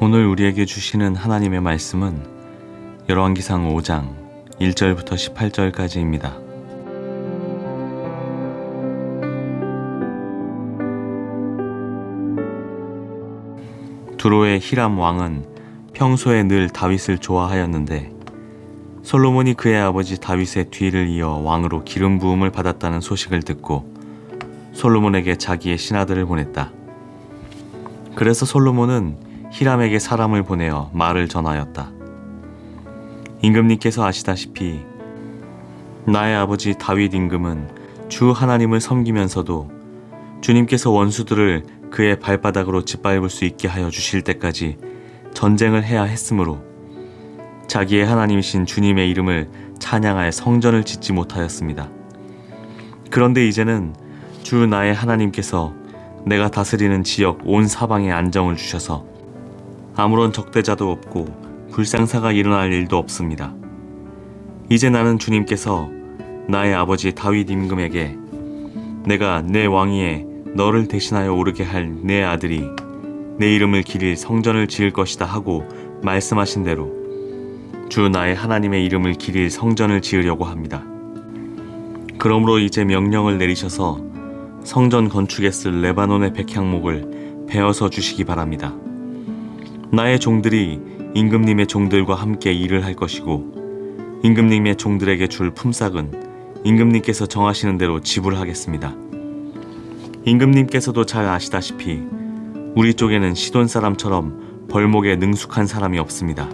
오늘 우리에게 주시는 하나님의 말씀은 열왕기상 5장 1절부터 18절까지입니다. 두로의 히람 왕은 평소에 늘 다윗을 좋아하였는데 솔로몬이 그의 아버지 다윗의 뒤를 이어 왕으로 기름 부음을 받았다는 소식을 듣고 솔로몬에게 자기의 신하들을 보냈다. 그래서 솔로몬은 히람에게 사람을 보내어 말을 전하였다. 임금님께서 아시다시피 나의 아버지 다윗 임금은 주 하나님을 섬기면서도 주님께서 원수들을 그의 발바닥으로 짓밟을 수 있게 하여 주실 때까지 전쟁을 해야 했으므로 자기의 하나님이신 주님의 이름을 찬양할 성전을 짓지 못하였습니다. 그런데 이제는 주 나의 하나님께서 내가 다스리는 지역 온 사방에 안정을 주셔서 아무런 적대자도 없고 불상사가 일어날 일도 없습니다. 이제 나는 주님께서 나의 아버지 다윗 임금에게 내가 내 왕위에 너를 대신하여 오르게 할 내 아들이 내 이름을 기릴 성전을 지을 것이다 하고 말씀하신 대로 주 나의 하나님의 이름을 기릴 성전을 지으려고 합니다. 그러므로 이제 명령을 내리셔서 성전 건축에 쓸 레바논의 백향목을 베어서 주시기 바랍니다. 나의 종들이 임금님의 종들과 함께 일을 할 것이고 임금님의 종들에게 줄 품삯은 임금님께서 정하시는 대로 지불하겠습니다. 임금님께서도 잘 아시다시피 우리 쪽에는 시돈 사람처럼 벌목에 능숙한 사람이 없습니다.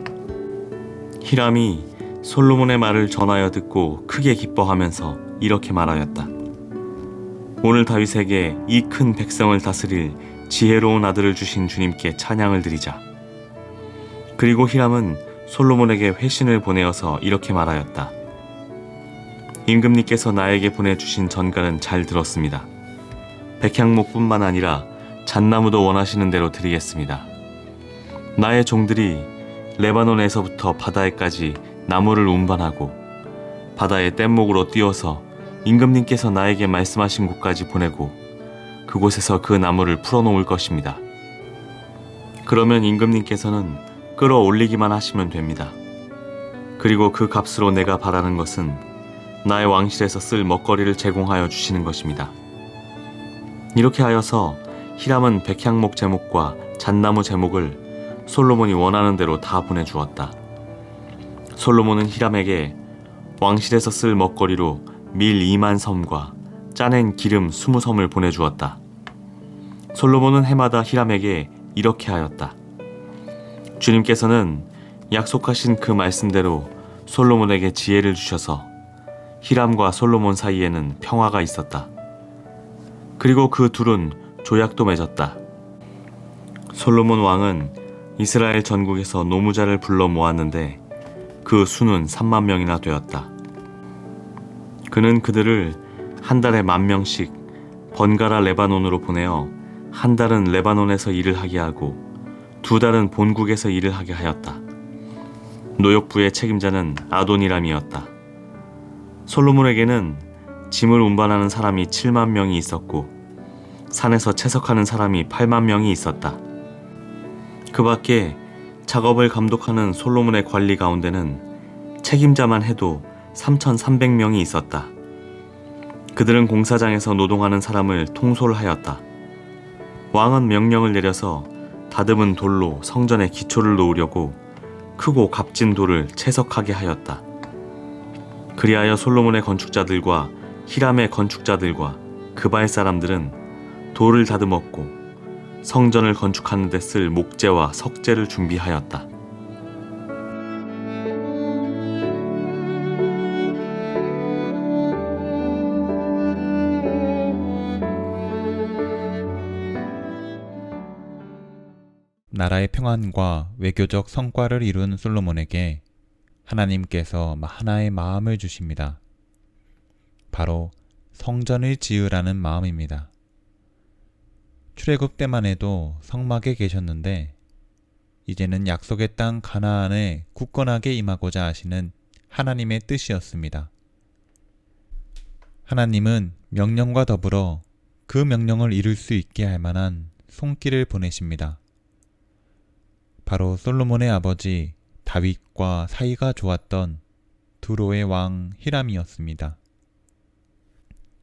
히람이 솔로몬의 말을 전하여 듣고 크게 기뻐하면서 이렇게 말하였다. 오늘 다윗에게 이 큰 백성을 다스릴 지혜로운 아들을 주신 주님께 찬양을 드리자. 그리고 히람은 솔로몬에게 회신을 보내어서 이렇게 말하였다. 임금님께서 나에게 보내주신 전가는 잘 들었습니다. 백향목뿐만 아니라 잣나무도 원하시는 대로 드리겠습니다. 나의 종들이 레바논에서부터 바다에까지 나무를 운반하고 바다의 뗏목으로 띄워서 임금님께서 나에게 말씀하신 곳까지 보내고 그곳에서 그 나무를 풀어놓을 것입니다. 그러면 임금님께서는 끌어올리기만 하시면 됩니다. 그리고 그 값으로 내가 바라는 것은 나의 왕실에서 쓸 먹거리를 제공하여 주시는 것입니다. 이렇게 하여서 히람은 백향목 제목과 잣나무 제목을 솔로몬이 원하는 대로 다 보내주었다. 솔로몬은 히람에게 왕실에서 쓸 먹거리로 밀 2만 섬과 짜낸 기름 20섬을 보내주었다. 솔로몬은 해마다 히람에게 이렇게 하였다. 주님께서는 약속하신 그 말씀대로 솔로몬에게 지혜를 주셔서 히람과 솔로몬 사이에는 평화가 있었다. 그리고 그 둘은 조약도 맺었다. 솔로몬 왕은 이스라엘 전국에서 노무자를 불러 모았는데 그 수는 3만 명이나 되었다. 그는 그들을 한 달에 10,000명씩 번갈아 레바논으로 보내어 한 달은 레바논에서 일을 하게 하고 2달은 본국에서 일을 하게 하였다. 노역부의 책임자는 아도니람이었다. 솔로몬에게는 짐을 운반하는 사람이 7만 명이 있었고 산에서 채석하는 사람이 8만 명이 있었다. 그 밖에 작업을 감독하는 솔로몬의 관리 가운데는 책임자만 해도 3,300명이 있었다. 그들은 공사장에서 노동하는 사람을 통솔하였다. 왕은 명령을 내려서 다듬은 돌로 성전의 기초를 놓으려고 크고 값진 돌을 채석하게 하였다. 그리하여 솔로몬의 건축자들과 히람의 건축자들과 그발 사람들은 돌을 다듬었고 성전을 건축하는 데 쓸 목재와 석재를 준비하였다. 나라의 평안과 외교적 성과를 이룬 솔로몬에게 하나님께서 하나의 마음을 주십니다. 바로 성전을 지으라는 마음입니다. 출애굽 때만 해도 성막에 계셨는데 이제는 약속의 땅 가나안에 굳건하게 임하고자 하시는 하나님의 뜻이었습니다. 하나님은 명령과 더불어 그 명령을 이룰 수 있게 할 만한 손길을 보내십니다. 바로 솔로몬의 아버지 다윗과 사이가 좋았던 두로의 왕 히람이었습니다.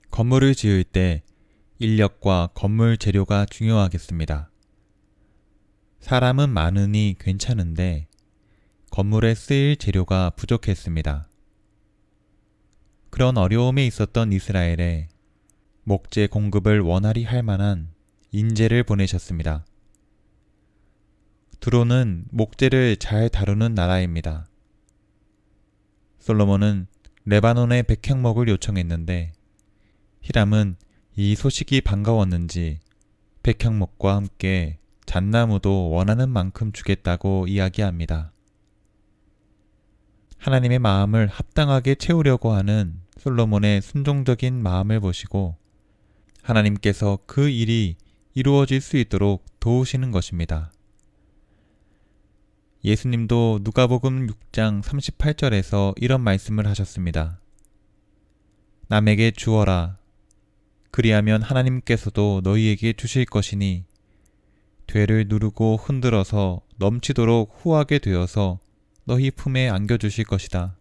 건물을 지을 때 인력과 건물 재료가 중요하겠습니다. 사람은 많으니 괜찮은데 건물에 쓰일 재료가 부족했습니다. 그런 어려움에 있었던 이스라엘에 목재 공급을 원활히 할 만한 인재를 보내셨습니다. 두로는 목재를 잘 다루는 나라입니다. 솔로몬은 레바논의 백향목을 요청했는데 히람은 이 소식이 반가웠는지 백향목과 함께 잣나무도 원하는 만큼 주겠다고 이야기합니다. 하나님의 마음을 합당하게 채우려고 하는 솔로몬의 순종적인 마음을 보시고 하나님께서 그 일이 이루어질 수 있도록 도우시는 것입니다. 예수님도 누가복음 6장 38절에서 이런 말씀을 하셨습니다. 남에게 주어라. 그리하면 하나님께서도 너희에게 주실 것이니 되를 누르고 흔들어서 넘치도록 후하게 되어서 너희 품에 안겨주실 것이다.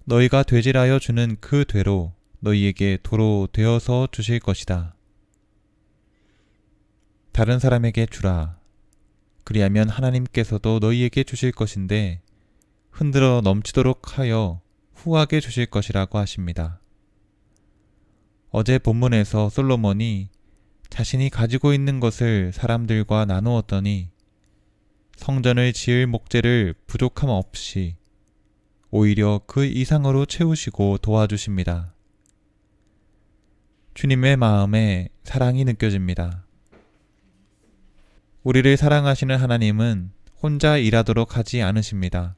너희가 되질하여 주는 그 되로 너희에게 도로 되어서 주실 것이다. 다른 사람에게 주라. 그리하면 하나님께서도 너희에게 주실 것인데 흔들어 넘치도록 하여 후하게 주실 것이라고 하십니다. 어제 본문에서 솔로몬이 자신이 가지고 있는 것을 사람들과 나누었더니 성전을 지을 목재를 부족함 없이 오히려 그 이상으로 채우시고 도와주십니다. 주님의 마음에 사랑이 느껴집니다. 우리를 사랑하시는 하나님은 혼자 일하도록 하지 않으십니다.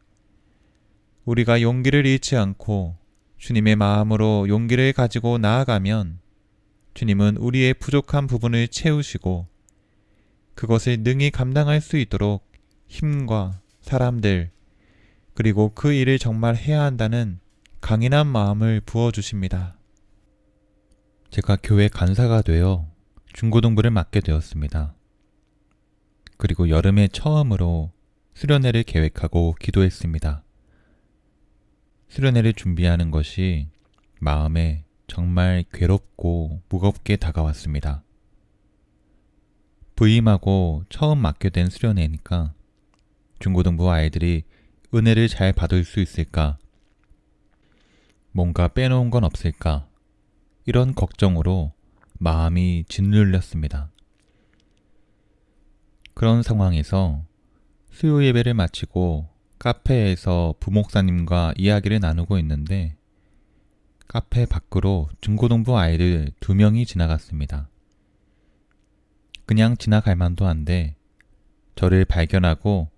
우리가 용기를 잃지 않고 주님의 마음으로 용기를 가지고 나아가면 주님은 우리의 부족한 부분을 채우시고 그것을 능히 감당할 수 있도록 힘과 사람들 그리고 그 일을 정말 해야 한다는 강인한 마음을 부어주십니다. 제가 교회 간사가 되어 중고등부를 맡게 되었습니다. 그리고 여름에 처음으로 수련회를 계획하고 기도했습니다. 수련회를 준비하는 것이 마음에 정말 괴롭고 무겁게 다가왔습니다. 부임하고 처음 맡게 된 수련회니까 중고등부 아이들이 은혜를 잘 받을 수 있을까? 뭔가 빼놓은 건 없을까? 이런 걱정으로 마음이 짓눌렸습니다. 그런 상황에서 수요 예배를 마치고 카페에서 부목사님과 이야기를 나누고 있는데 카페 밖으로 중고등부 아이들 2명이 지나갔습니다. 그냥 지나갈 만도 한데 저를 발견하고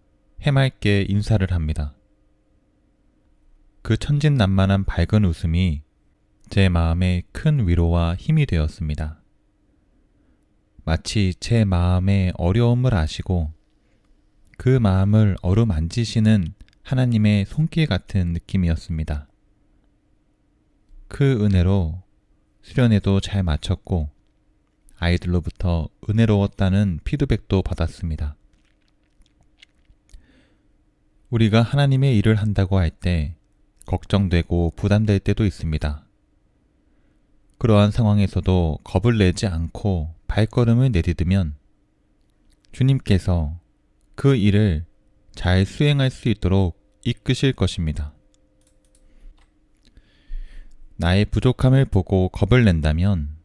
해맑게 인사를 합니다. 그 천진난만한 밝은 웃음이 제 마음에 큰 위로와 힘이 되었습니다. 마치 제 마음의 어려움을 아시고 그 마음을 어루만지시는 하나님의 손길 같은 느낌이었습니다. 그 은혜로 수련회도 잘 마쳤고 아이들로부터 은혜로웠다는 피드백도 받았습니다. 우리가 하나님의 일을 한다고 할 때 걱정되고 부담될 때도 있습니다. 그러한 상황에서도 겁을 내지 않고 발걸음을 내디디면 주님께서 그 일을 잘 수행할 수 있도록 이끄실 것입니다. 나의 부족함을 보고 겁을 낸다면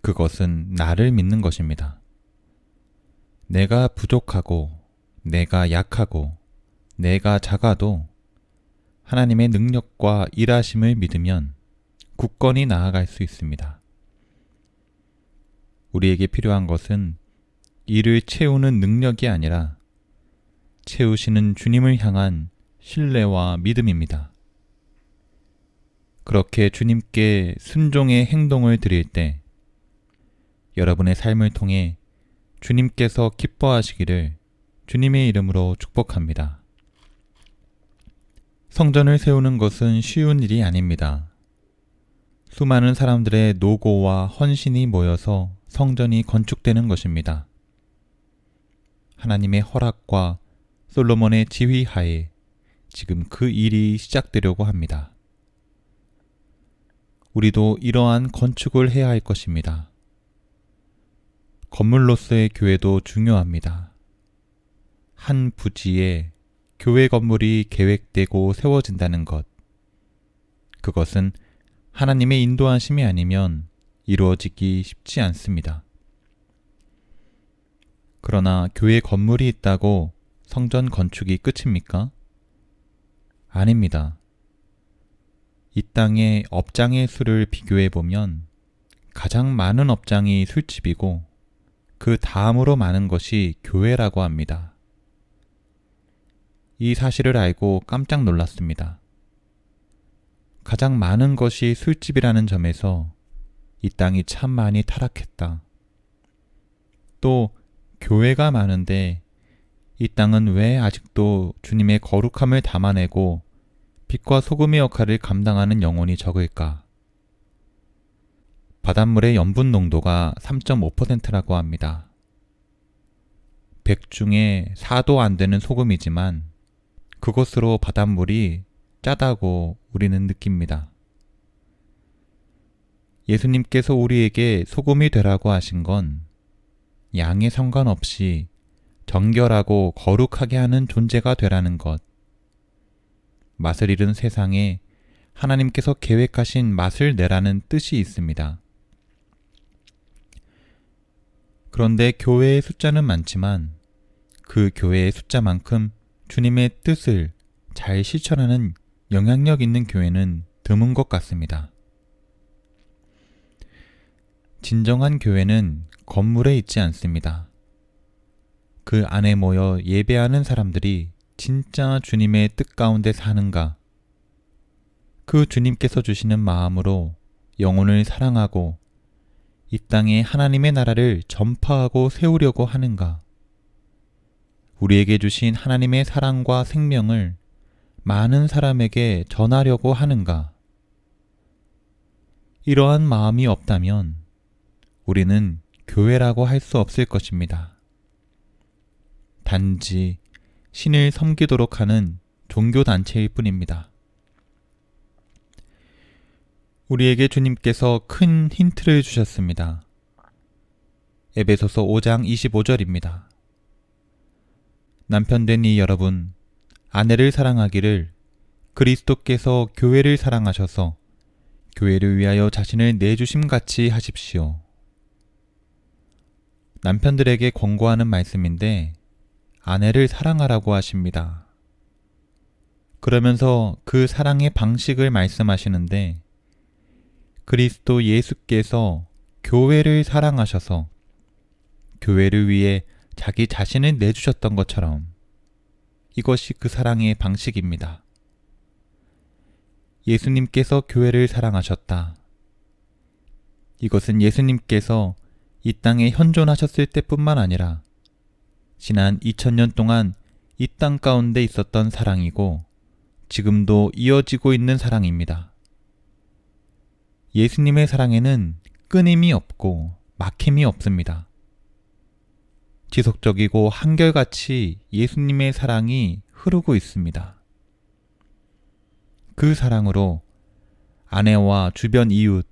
그것은 나를 믿는 것입니다. 내가 부족하고 내가 약하고 내가 작아도 하나님의 능력과 일하심을 믿으면 굳건히 나아갈 수 있습니다. 우리에게 필요한 것은 이를 채우는 능력이 아니라 채우시는 주님을 향한 신뢰와 믿음입니다. 그렇게 주님께 순종의 행동을 드릴 때 여러분의 삶을 통해 주님께서 기뻐하시기를 주님의 이름으로 축복합니다. 성전을 세우는 것은 쉬운 일이 아닙니다. 수많은 사람들의 노고와 헌신이 모여서 성전이 건축되는 것입니다. 하나님의 허락과 솔로몬의 지휘하에 지금 그 일이 시작되려고 합니다. 우리도 이러한 건축을 해야 할 것입니다. 건물로서의 교회도 중요합니다. 한 부지에 교회 건물이 계획되고 세워진다는 것, 그것은 하나님의 인도하심이 아니면 이루어지기 쉽지 않습니다. 그러나 교회 건물이 있다고 성전 건축이 끝입니까? 아닙니다. 이 땅의 업장의 수를 비교해 보면 가장 많은 업장이 술집이고 그 다음으로 많은 것이 교회라고 합니다. 이 사실을 알고 깜짝 놀랐습니다. 가장 많은 것이 술집이라는 점에서 이 땅이 참 많이 타락했다. 또 교회가 많은데 이 땅은 왜 아직도 주님의 거룩함을 담아내고 빛과 소금의 역할을 감당하는 영혼이 적을까? 바닷물의 염분 농도가 3.5%라고 합니다. 100 중에 4도 안 되는 소금이지만 그것으로 바닷물이 짜다고 우리는 느낍니다. 예수님께서 우리에게 소금이 되라고 하신 건 양에 상관없이 정결하고 거룩하게 하는 존재가 되라는 것, 맛을 잃은 세상에 하나님께서 계획하신 맛을 내라는 뜻이 있습니다. 그런데 교회의 숫자는 많지만 그 교회의 숫자만큼 주님의 뜻을 잘 실천하는 영향력 있는 교회는 드문 것 같습니다. 진정한 교회는 건물에 있지 않습니다. 그 안에 모여 예배하는 사람들이 진짜 주님의 뜻 가운데 사는가? 그 주님께서 주시는 마음으로 영혼을 사랑하고 이 땅에 하나님의 나라를 전파하고 세우려고 하는가? 우리에게 주신 하나님의 사랑과 생명을 많은 사람에게 전하려고 하는가? 이러한 마음이 없다면 우리는 교회라고 할 수 없을 것입니다. 단지 신을 섬기도록 하는 종교단체일 뿐입니다. 우리에게 주님께서 큰 힌트를 주셨습니다. 에베소서 5장 25절입니다. 남편되니 여러분, 아내를 사랑하기를 그리스도께서 교회를 사랑하셔서 교회를 위하여 자신을 내주심같이 하십시오. 남편들에게 권고하는 말씀인데 아내를 사랑하라고 하십니다. 그러면서 그 사랑의 방식을 말씀하시는데 그리스도 예수께서 교회를 사랑하셔서 교회를 위해 자기 자신을 내주셨던 것처럼 이것이 그 사랑의 방식입니다. 예수님께서 교회를 사랑하셨다. 이것은 예수님께서 이 땅에 현존하셨을 때뿐만 아니라 지난 2000년 동안 이 땅 가운데 있었던 사랑이고 지금도 이어지고 있는 사랑입니다. 예수님의 사랑에는 끊임이 없고 막힘이 없습니다. 지속적이고 한결같이 예수님의 사랑이 흐르고 있습니다. 그 사랑으로 아내와 주변 이웃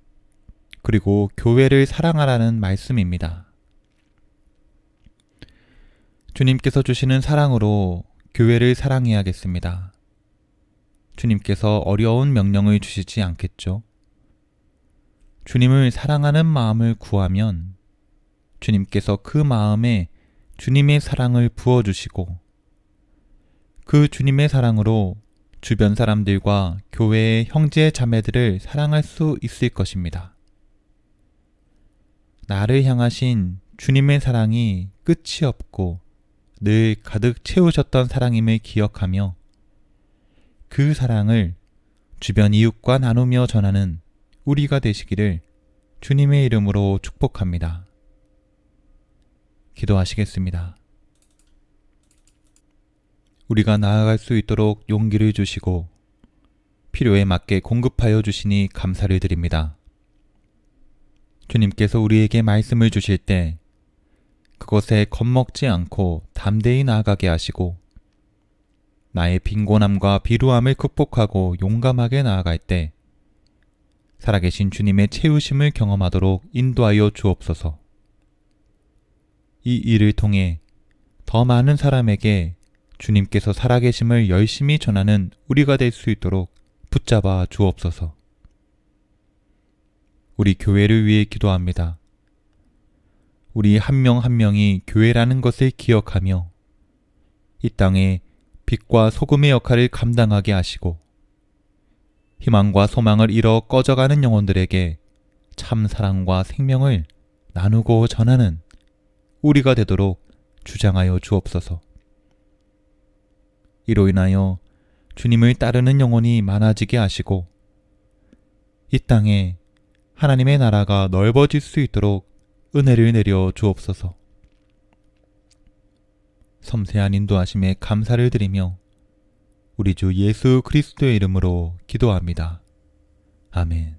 그리고 교회를 사랑하라는 말씀입니다. 주님께서 주시는 사랑으로 교회를 사랑해야겠습니다. 주님께서 어려운 명령을 주시지 않겠죠? 주님을 사랑하는 마음을 구하면 주님께서 그 마음에 주님의 사랑을 부어주시고 그 주님의 사랑으로 주변 사람들과 교회의 형제 자매들을 사랑할 수 있을 것입니다. 나를 향하신 주님의 사랑이 끝이 없고 늘 가득 채우셨던 사랑임을 기억하며 그 사랑을 주변 이웃과 나누며 전하는 우리가 되시기를 주님의 이름으로 축복합니다. 기도하시겠습니다. 우리가 나아갈 수 있도록 용기를 주시고 필요에 맞게 공급하여 주시니 감사를 드립니다. 주님께서 우리에게 말씀을 주실 때 그것에 겁먹지 않고 담대히 나아가게 하시고 나의 빈곤함과 비루함을 극복하고 용감하게 나아갈 때 살아계신 주님의 채우심을 경험하도록 인도하여 주옵소서. 이 일을 통해 더 많은 사람에게 주님께서 살아계심을 열심히 전하는 우리가 될 수 있도록 붙잡아 주옵소서. 우리 교회를 위해 기도합니다. 우리 한 명 한 명이 교회라는 것을 기억하며 이 땅에 빛과 소금의 역할을 감당하게 하시고 희망과 소망을 잃어 꺼져가는 영혼들에게 참 사랑과 생명을 나누고 전하는 우리가 되도록 주장하여 주옵소서. 이로 인하여 주님을 따르는 영혼이 많아지게 하시고 이 땅에 하나님의 나라가 넓어질 수 있도록 은혜를 내려 주옵소서. 섬세한 인도하심에 감사를 드리며 우리 주 예수 그리스도의 이름으로 기도합니다. 아멘.